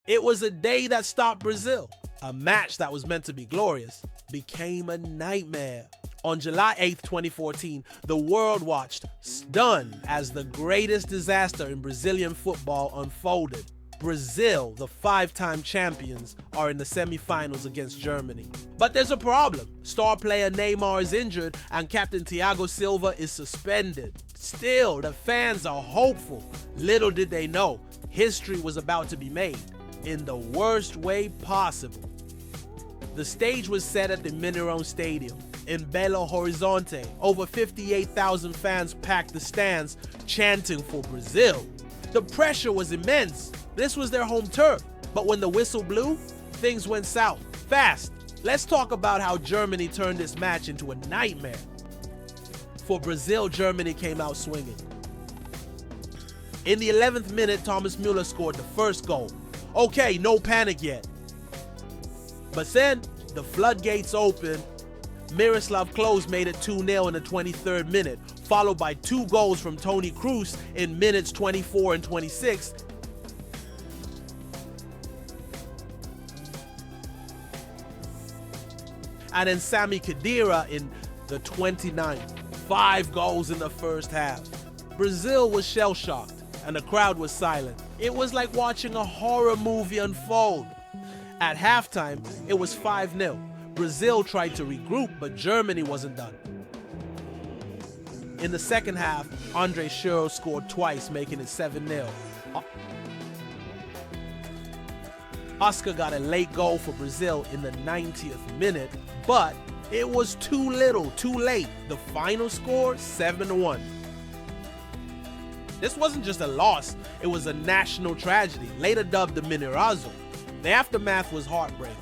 It was a day that stopped Brazil. A match that was meant to be glorious became a nightmare. On July 8th, 2014, the world watched, stunned, as the greatest disaster in Brazilian football unfolded. Brazil, the five-time champions, are in the semi-finals against Germany. But there's a problem. Star player Neymar is injured and Captain Thiago Silva is suspended. Still, the fans are hopeful. Little did they know, history was about to be made in the worst way possible. The stage was set at the Mineirão Stadium in Belo Horizonte. Over 58,000 fans packed the stands, chanting for Brazil. The pressure was immense. This was their home turf. But when the whistle blew, things went south fast. Let's talk about how Germany turned this match into a nightmare. For Brazil, Germany came out swinging. In the 11th minute, Thomas Müller scored the first goal. Okay, no panic yet. But then, the floodgates opened. Miroslav Klose made it 2-0 in the 23rd minute, followed by 2 goals from Toni Kroos in minutes 24 and 26. And then Sami Khedira in the 29th. 5 goals in the first half. Brazil was shell-shocked, and the crowd was silent. It was like watching a horror movie unfold. At halftime, it was 5-0. Brazil tried to regroup, but Germany wasn't done. In the second half, Andre Schürrle scored twice, making it 7-0. Oscar got a late goal for Brazil in the 90th minute, but it was too little, too late. The final score, 7-1. This wasn't just a loss, it was a national tragedy, later dubbed the Mineirazo. The aftermath was heartbreaking.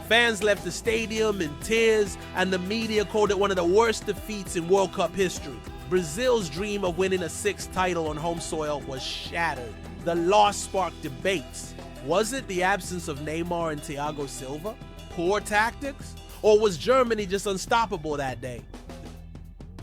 Fans left the stadium in tears, and the media called it one of the worst defeats in World Cup history. Brazil's dream of winning a 6th title on home soil was shattered. The loss sparked debates. Was it the absence of Neymar and Thiago Silva? Poor tactics? Or was Germany just unstoppable that day?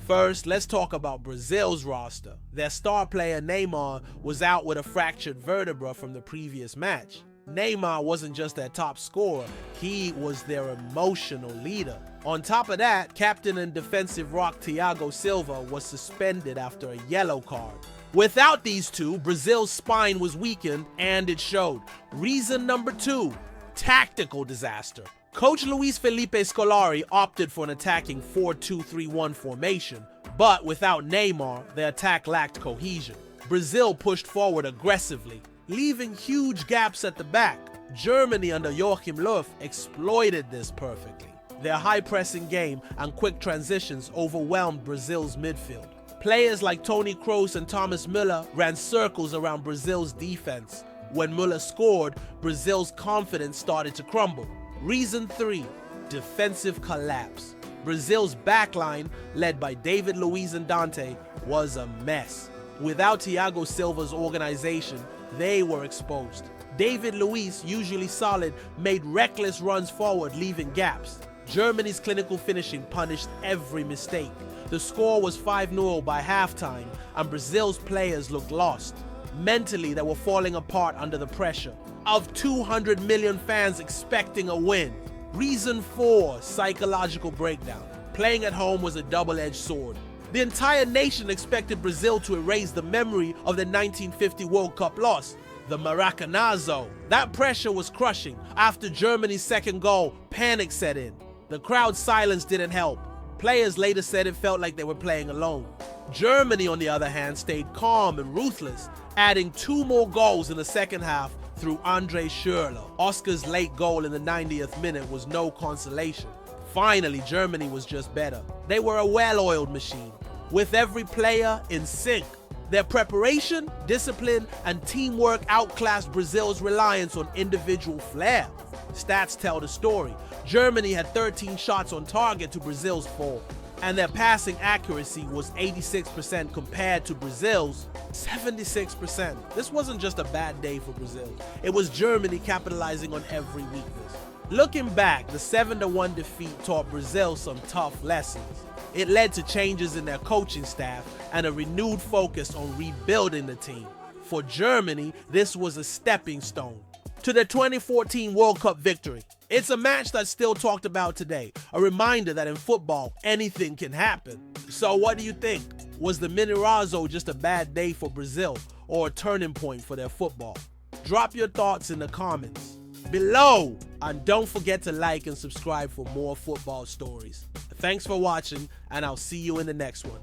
First, let's talk about Brazil's roster. Their star player Neymar was out with a fractured vertebra from the previous match. Neymar wasn't just their top scorer, he was their emotional leader. On top of that, captain and defensive rock Thiago Silva was suspended after a yellow card. Without these two, Brazil's spine was weakened, and it showed. Reason number 2, tactical disaster. Coach Luis Felipe Scolari opted for an attacking 4-2-3-1 formation, but without Neymar, the attack lacked cohesion. Brazil pushed forward aggressively, leaving huge gaps at the back. Germany under Joachim Löw exploited this perfectly. Their high-pressing game and quick transitions overwhelmed Brazil's midfield. Players like Toni Kroos and Thomas Müller ran circles around Brazil's defense. When Müller scored, Brazil's confidence started to crumble. Reason 3, defensive collapse. Brazil's backline, led by David Luiz and Dante, was a mess. Without Thiago Silva's organization, they were exposed. David Luiz, usually solid, made reckless runs forward, leaving gaps. Germany's clinical finishing punished every mistake. The score was 5-0 by halftime, and Brazil's players looked lost. Mentally, they were falling apart under the pressure of 200 million fans expecting a win. Reason 4, psychological breakdown. Playing at home was a double-edged sword. The entire nation expected Brazil to erase the memory of the 1950 World Cup loss, the Maracanazo. That pressure was crushing. After Germany's second goal, panic set in. The crowd's silence didn't help. Players later said it felt like they were playing alone. Germany, on the other hand, stayed calm and ruthless, adding 2 more goals in the second half through Andre Schürrle. Oscar's late goal in the 90th minute was no consolation. Finally, Germany was just better. They were a well-oiled machine, with every player in sync. Their preparation, discipline, and teamwork outclassed Brazil's reliance on individual flair. Stats tell the story. Germany had 13 shots on target to Brazil's 4, and their passing accuracy was 86% compared to Brazil's 76%. This wasn't just a bad day for Brazil. It was Germany capitalizing on every weakness. Looking back, the 7-1 defeat taught Brazil some tough lessons. It led to changes in their coaching staff and a renewed focus on rebuilding the team. For Germany, this was a stepping stone. to their 2014 World Cup victory. It's a match that's still talked about today, a reminder that in football, anything can happen. So what do you think? Was the Mineirazo just a bad day for Brazil or a turning point for their football? Drop your thoughts in the comments below, and don't forget to like and subscribe for more football stories. Thanks for watching, and I'll see you in the next one.